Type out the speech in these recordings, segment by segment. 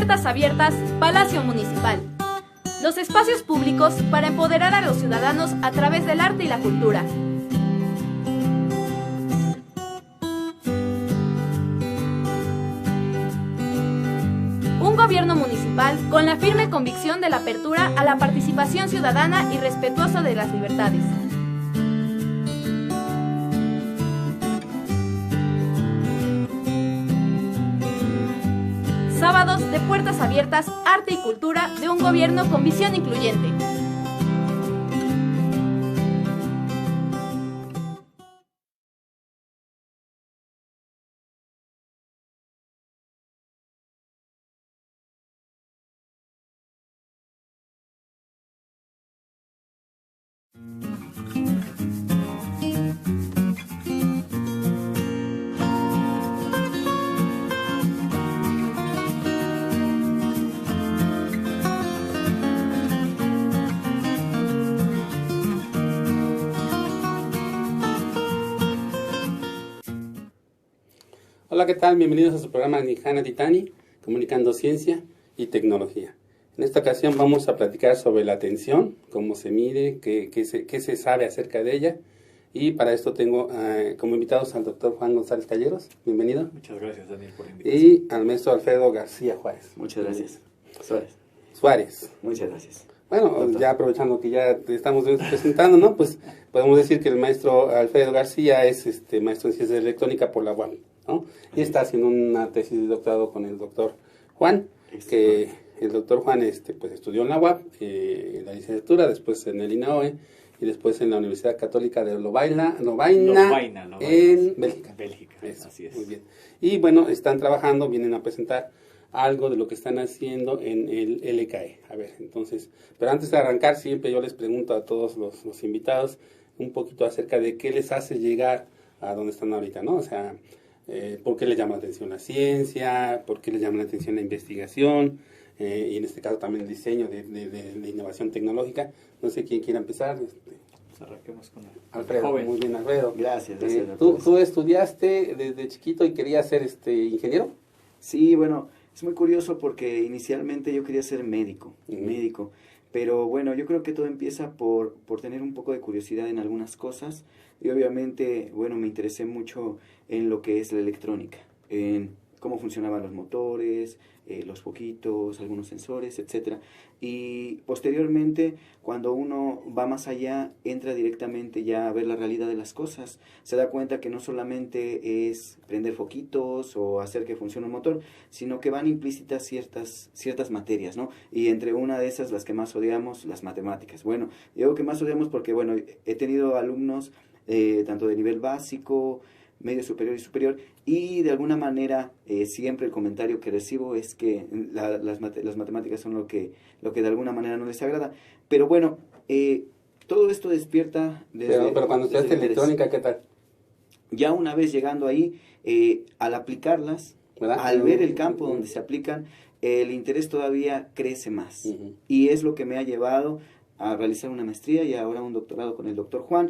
Puertas Abiertas, Palacio Municipal. Los espacios públicos para empoderar a los ciudadanos a través del arte y la cultura. Un gobierno municipal con la firme convicción de la apertura a la participación ciudadana y respetuoso de las libertades. Sábados de Puertas Abiertas, arte y cultura de un gobierno con visión incluyente. Hola, ¿qué tal? Bienvenidos a su programa Nihana Titani, comunicando ciencia y tecnología. En esta ocasión vamos a platicar sobre la atención, cómo se mide, qué se sabe acerca de ella. Y para esto tengo como invitados al doctor Juan González Calleros. Bienvenido. Muchas gracias, Daniel, por la invitación. Y al maestro Alfredo García Juárez. Muchas gracias. Suárez. Muchas gracias. Bueno, doctor, ya aprovechando que ya te estamos presentando, ¿no? Pues podemos decir que el maestro Alfredo García es maestro en ciencias de electrónica por la UAM, ¿no? Y está haciendo una tesis de doctorado con el doctor Juan, que el doctor Juan pues estudió en la UAP, en la licenciatura, después en el INAOE y después en la Universidad Católica de Lovaina en Bélgica. Eso, así es. Muy bien. Y bueno, están trabajando, vienen a presentar algo de lo que están haciendo en el LKE. A ver, entonces, pero antes de arrancar, siempre yo les pregunto a todos los invitados un poquito acerca de qué les hace llegar a donde están ahorita, ¿no? O sea, por qué les llama la atención la ciencia, por qué les llama la atención la investigación, y en este caso también el diseño de innovación tecnológica. No sé quién quiera empezar. Pues arranquemos con Alfredo. Joven. Muy bien, Alfredo. Gracias. ¿Tú estudiaste desde chiquito y querías ser ingeniero? Sí, bueno, es muy curioso porque inicialmente yo quería ser médico, pero bueno, yo creo que todo empieza por tener un poco de curiosidad en algunas cosas y obviamente, bueno, me interesé mucho en lo que es la electrónica, en cómo funcionaban los motores, los foquitos, algunos sensores, etcétera. Y posteriormente, cuando uno va más allá, entra directamente ya a ver la realidad de las cosas. Se da cuenta que no solamente es prender foquitos o hacer que funcione un motor, sino que van implícitas ciertas materias, ¿no? Y entre una de esas, las que más odiamos, las matemáticas. Bueno, digo que más odiamos porque, bueno, he tenido alumnos tanto de nivel básico, medio superior y superior, y de alguna manera siempre el comentario que recibo es que las matemáticas son lo que de alguna manera no les agrada, pero bueno, todo esto despierta desde... Pero cuando estudiaste electrónica, ¿qué tal? Ya una vez llegando ahí, al aplicarlas, ¿verdad? Al ver el campo donde se aplican, el interés todavía crece más, y es lo que me ha llevado a realizar una maestría y ahora un doctorado con el doctor Juan,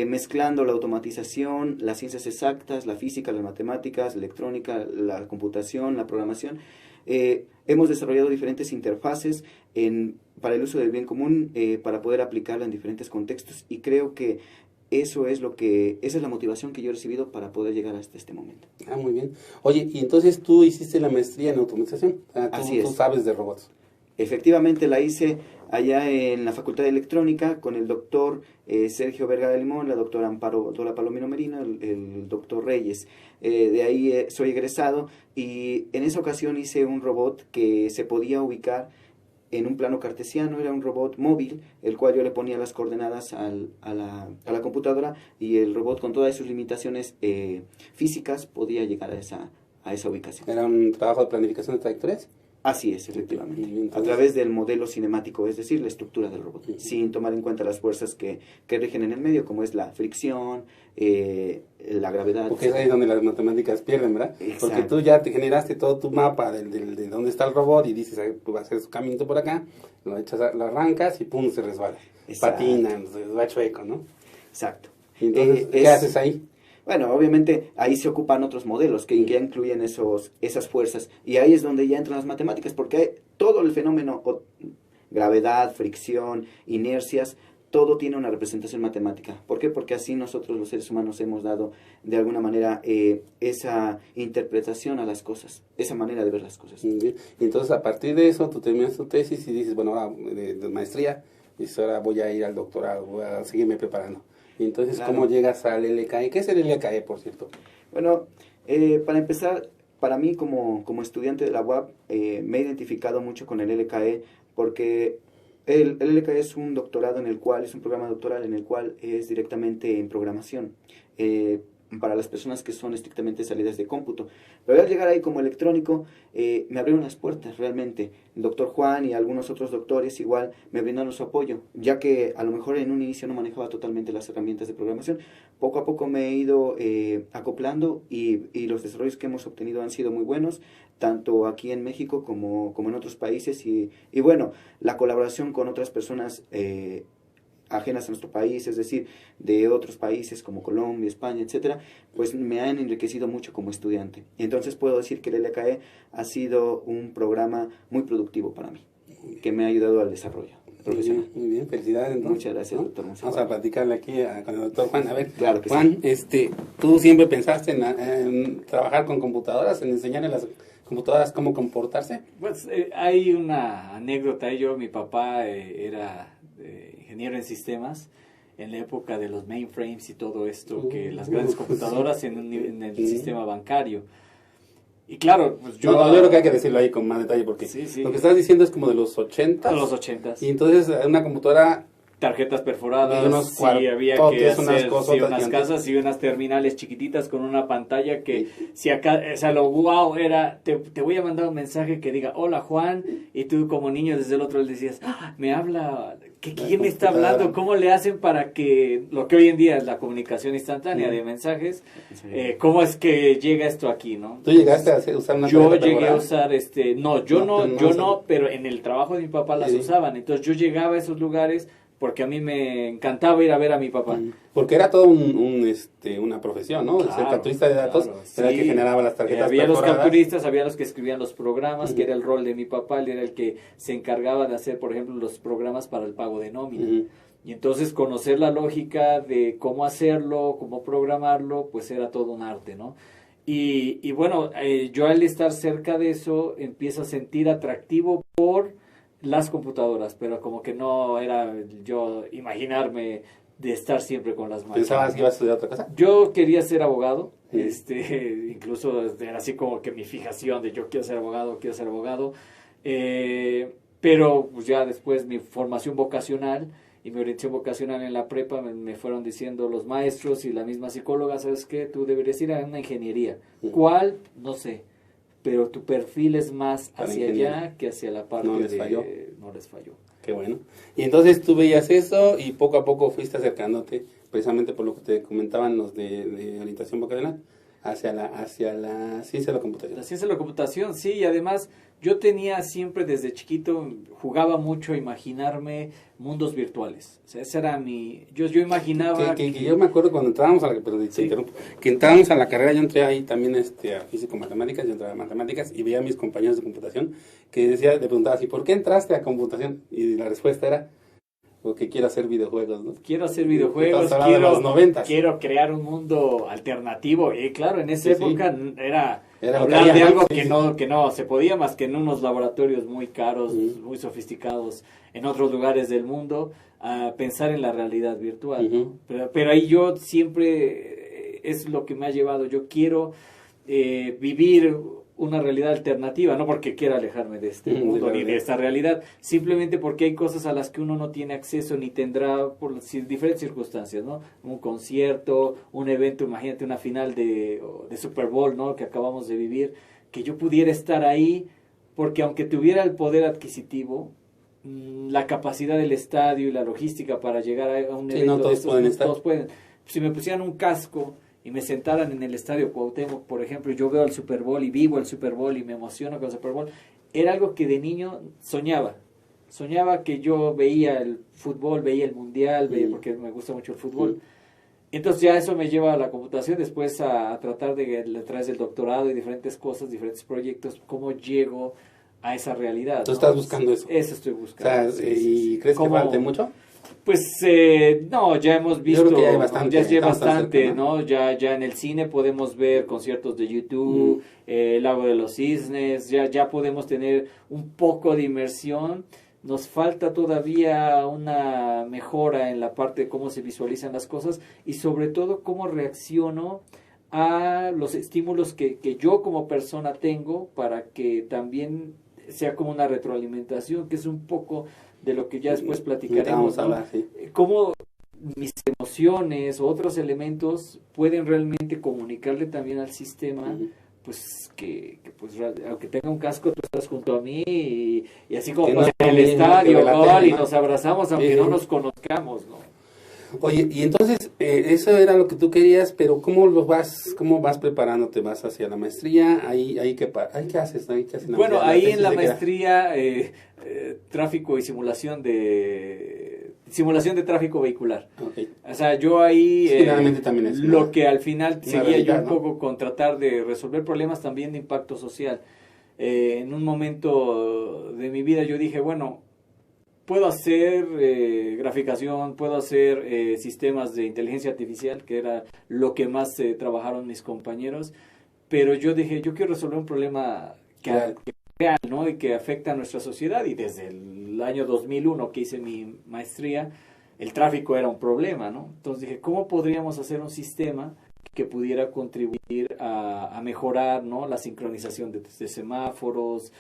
mezclando la automatización, las ciencias exactas, la física, las matemáticas, la electrónica, la computación, la programación. Hemos desarrollado diferentes interfaces para el uso del bien común, para poder aplicarla en diferentes contextos, y creo que esa es la motivación que yo he recibido para poder llegar hasta este momento. Ah, muy bien. Oye, y entonces tú hiciste la maestría en automatización. Así es. Tú sabes de robots. Efectivamente, la hice allá en la Facultad de Electrónica con el doctor Sergio Vergara Limón, la doctora Amparo Dola Palomino Merino, el doctor Reyes. De ahí soy egresado y en esa ocasión hice un robot que se podía ubicar en un plano cartesiano. Era un robot móvil, el cual yo le ponía las coordenadas a la computadora, y el robot, con todas sus limitaciones físicas, podía llegar a esa ubicación. ¿Era un trabajo de planificación de trayectorias? Así es, efectivamente. Entonces, a través del modelo cinemático, es decir, la estructura del robot, sin tomar en cuenta las fuerzas que rigen en el medio, como es la fricción, la gravedad. Porque es ahí donde las matemáticas pierden, ¿verdad? Exacto. Porque tú ya te generaste todo tu mapa de dónde está el robot y dices, va a hacer su camino por acá, lo arrancas y pum, se resbala. Exacto. Patina, se va chueco, ¿no? Exacto. Y entonces, ¿qué haces ahí? Bueno, obviamente ahí se ocupan otros modelos que ya incluyen esas fuerzas, y ahí es donde ya entran las matemáticas, porque hay todo el fenómeno, gravedad, fricción, inercias, todo tiene una representación matemática. ¿Por qué? Porque así nosotros los seres humanos hemos dado de alguna manera esa interpretación a las cosas, esa manera de ver las cosas. Y entonces a partir de eso tú terminas tu tesis y dices, bueno, ahora de maestría, y ahora voy a ir al doctorado, voy a seguirme preparando. Y entonces, Claro. ¿cómo llegas al LKE? ¿Qué es el LKE, por cierto? Bueno, para empezar, para mí como estudiante de la UAP, me he identificado mucho con el LKE, porque el LKE es un doctorado en el cual, es un programa doctoral en el cual es directamente en programación, para las personas que son estrictamente salidas de cómputo. Pero al llegar ahí como electrónico, me abrieron las puertas realmente. El doctor Juan y algunos otros doctores igual me brindaron su apoyo, ya que a lo mejor en un inicio no manejaba totalmente las herramientas de programación. Poco a poco me he ido acoplando, y los desarrollos que hemos obtenido han sido muy buenos, tanto aquí en México como en otros países. Y bueno, la colaboración con otras personas ajenas a nuestro país, es decir, de otros países como Colombia, España, etcétera, pues me han enriquecido mucho como estudiante. Entonces puedo decir que el LKE ha sido un programa muy productivo para mí, que me ha ayudado al desarrollo profesional. Muy bien, felicidades. ¿No? Muchas gracias, ¿No? doctor Monsalve. Vamos a platicarle aquí con el doctor Juan. A ver, Claro que Juan, ¿tú siempre pensaste en trabajar con computadoras, en enseñarle a las computadoras cómo comportarse? Pues hay una anécdota. Mi papá era ingeniero en sistemas en la época de los mainframes y todo esto, que las grandes computadoras en el sistema bancario. Y claro, pues yo creo que hay que decirlo ahí con más detalle, porque Sí. lo que estás diciendo es como de los 80. De los 80s. Y entonces una computadora, Tarjetas perforadas, y unos sí, había que cuartotes, hacer unas cosotas unas gigantes. casas y unas terminales chiquititas con una pantalla que si acá, o sea, lo wow era, te voy a mandar un mensaje que diga, hola Juan, y tú como niño desde el otro le decías, me habla, ¿quién me está hablando? ¿Cómo le hacen para que, lo que hoy en día es la comunicación instantánea de mensajes, cómo es que llega esto aquí, ¿no? ¿Tú llegaste a usar una Yo tarjeta llegué a perforada? usar, no, pero en el trabajo de mi papá las usaban, entonces yo llegaba a esos lugares porque a mí me encantaba ir a ver a mi papá. Porque era todo una profesión, ¿no? Claro, ser capturista de datos era el que generaba las tarjetas había los perforadas. capturistas, había los que escribían los programas, que era el rol de mi papá. Él era el que se encargaba de hacer, por ejemplo, los programas para el pago de nómina. Y entonces conocer la lógica de cómo hacerlo, cómo programarlo, pues era todo un arte, ¿no? Y bueno, yo al estar cerca de eso empiezo a sentir atractivo por las computadoras, pero como que no era yo imaginarme de estar siempre con las máquinas. ¿Pensabas que ibas a estudiar otra cosa? Yo quería ser abogado, incluso era así como que mi fijación de yo quiero ser abogado, pero pues ya después mi formación vocacional y mi orientación vocacional en la prepa me fueron diciendo los maestros y la misma psicóloga, ¿sabes qué? Tú deberías ir a una ingeniería. ¿Cuál? No sé. Pero tu perfil es más hacia allá que hacia la parte No les falló. No les falló. Qué bueno. Y entonces tú veías eso y poco a poco fuiste acercándote, precisamente por lo que te comentaban los de orientación vocacional, hacia la ciencia de la computación. La ciencia de la computación, sí, y además yo tenía siempre desde chiquito, jugaba mucho a imaginarme mundos virtuales. O sea, esa era mi... Yo imaginaba... Que yo me acuerdo cuando entrábamos a la... Perdón, te interrumpo. Que entrábamos a la carrera, yo entré ahí también a físico-matemáticas, yo entraba a matemáticas y veía a mis compañeros de computación que le preguntaba así, ¿por qué entraste a computación? Y la respuesta era, porque quiero hacer videojuegos, ¿no? Quiero hacer videojuegos, Estás hablando de los 90s. quiero crear un mundo alternativo. Y claro, en esa época era hablar de algo ¿no? que no se podía más que en unos laboratorios muy caros, muy sofisticados, en otros lugares del mundo, a pensar en la realidad virtual, ¿no? Pero ahí yo siempre, es lo que me ha llevado, yo quiero vivir una realidad alternativa, no porque quiera alejarme de este mundo ni de esta realidad, simplemente porque hay cosas a las que uno no tiene acceso ni tendrá por diferentes circunstancias, ¿no? Un concierto, un evento, imagínate una final de Super Bowl, ¿no? Que acabamos de vivir, que yo pudiera estar ahí, porque aunque tuviera el poder adquisitivo, la capacidad del estadio y la logística para llegar a un evento no todos de estos, pueden estar. todos pueden. Si me pusieran un casco y me sentaran en el estadio Cuauhtémoc, por ejemplo, yo veo el Super Bowl y vivo el Super Bowl y me emociono con el Super Bowl, era algo que de niño soñaba que yo veía el fútbol, veía el mundial, porque me gusta mucho el fútbol, Entonces ya eso me lleva a la computación, después a tratar de, a través del doctorado y diferentes cosas, diferentes proyectos, cómo llego a esa realidad. Tú ¿no? estás buscando eso. Eso estoy buscando. O sea, ¿y crees que falte mucho? Pues no, ya hemos visto, Yo creo que ya hay bastante, ya bastante, cerca, ¿no? Ya en el cine podemos ver conciertos de YouTube, el Lago de los Cisnes, ya podemos tener un poco de inmersión. Nos falta todavía una mejora en la parte de cómo se visualizan las cosas y sobre todo cómo reacciono a los estímulos que yo como persona tengo para que también sea como una retroalimentación, que es un poco de lo que ya después platicaremos, ¿no? Sí. Cómo mis emociones o otros elementos pueden realmente comunicarle también al sistema, pues que pues aunque tenga un casco, tú estás junto a mí y así como no en el estadio, y ¿no? nos abrazamos aunque sí, no nos conozcamos, ¿no? Oye, y entonces, eso era lo que tú querías, pero ¿cómo vas preparándote? ¿Vas hacia la maestría? ¿Ahí qué haces? ¿Ahí qué hacen? Bueno, ahí en la maestría, tráfico y simulación de tráfico vehicular. Okay. O sea, yo ahí también es lo que al final seguía realidad, yo un poco con tratar de resolver problemas también de impacto social. En un momento de mi vida yo dije, bueno, puedo hacer graficación, puedo hacer sistemas de inteligencia artificial, que era lo que más trabajaron mis compañeros, pero yo dije, yo quiero resolver un problema que real, ¿no? Y que afecta a nuestra sociedad, y desde el año 2001 que hice mi maestría, el tráfico era un problema, ¿no? Entonces dije, ¿cómo podríamos hacer un sistema que pudiera contribuir a mejorar, ¿no? La sincronización de semáforos,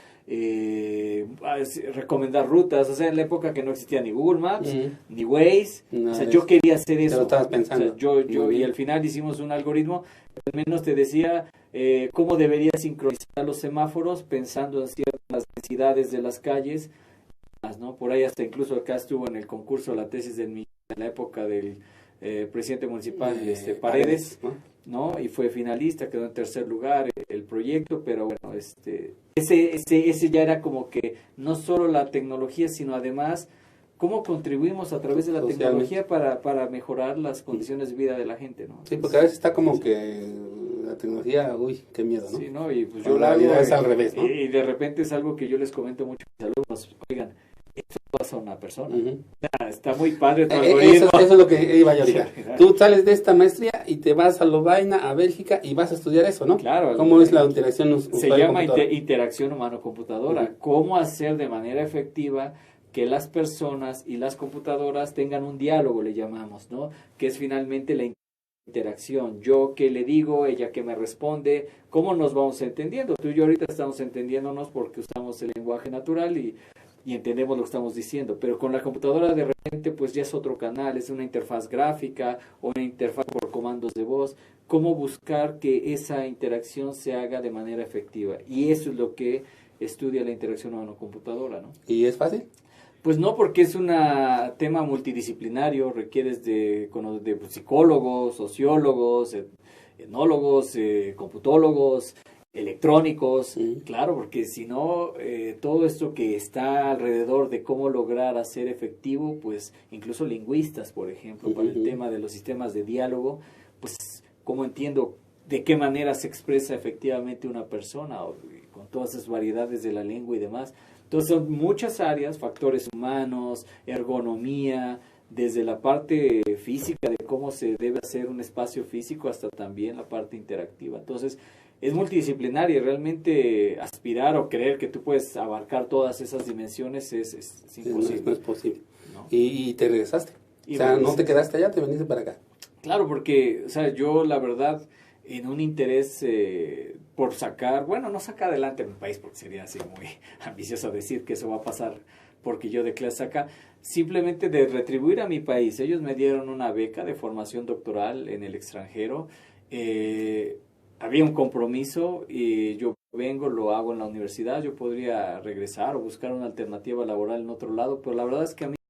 recomendar rutas? O sea, en la época que no existía ni Google Maps, ni Waze, o sea, yo quería hacer eso. Lo estabas pensando. O sea, y al final hicimos un algoritmo que al menos te decía cómo debería sincronizar los semáforos pensando en ciertas necesidades de las calles, ¿no? Por ahí hasta incluso acá estuvo en el concurso la tesis en la época del presidente municipal Paredes, ¿no? Y fue finalista, quedó en tercer lugar el proyecto, pero bueno, ese ya era como que no solo la tecnología, sino además cómo contribuimos a través de la tecnología para mejorar las condiciones de vida de la gente, ¿no? Sí, porque a veces está como que la tecnología, uy, qué miedo, ¿no? Sí, ¿no? Y pues yo la hago, es al revés, ¿no? Y de repente es algo que yo les comento mucho a mis alumnos, oigan, esto pasa a una persona. Está muy padre tu algoritmo. Eso es lo que iba yo ahorita. Sí, tú sales de esta maestría y te vas a Lovaina, a Bélgica, y vas a estudiar eso, ¿no? Claro. ¿Cómo es la interacción? Se llama interacción humano-computadora. ¿Cómo hacer de manera efectiva que las personas y las computadoras tengan un diálogo, le llamamos, ¿no? Que es finalmente la interacción. Yo qué le digo, ella qué me responde, cómo nos vamos entendiendo. Tú y yo ahorita estamos entendiéndonos porque usamos el lenguaje natural y entendemos lo que estamos diciendo, pero con la computadora de repente pues ya es otro canal, es una interfaz gráfica o una interfaz por comandos de voz. Cómo buscar que esa interacción se haga de manera efectiva, y eso es lo que estudia la interacción humano-computadora, ¿no? ¿Y es fácil? Pues no, porque es un tema multidisciplinario, requieres de psicólogos, sociólogos, etnólogos, computólogos, electrónicos, claro, porque si no, todo esto que está alrededor de cómo lograr hacer efectivo, pues incluso lingüistas, por ejemplo, para el tema de los sistemas de diálogo, pues cómo entiendo de qué manera se expresa efectivamente una persona, con todas esas variedades de la lengua y demás. Entonces son muchas áreas, factores humanos, ergonomía, desde la parte física de cómo se debe hacer un espacio físico hasta también la parte interactiva. Entonces es multidisciplinaria, y realmente aspirar o creer que tú puedes abarcar todas esas dimensiones es imposible. No es posible. ¿No? Y te regresaste. O sea, no te quedaste allá, te viniste para acá. Claro, porque, o sea, yo la verdad, en un interés por sacar, bueno, no sacar adelante a mi país, porque sería así muy ambicioso decir que eso va a pasar porque yo de clase acá, simplemente de retribuir a mi país. Ellos me dieron una beca de formación doctoral en el extranjero, había un compromiso y yo vengo, lo hago en la universidad, yo podría regresar o buscar una alternativa laboral en otro lado, pero la verdad es que a mí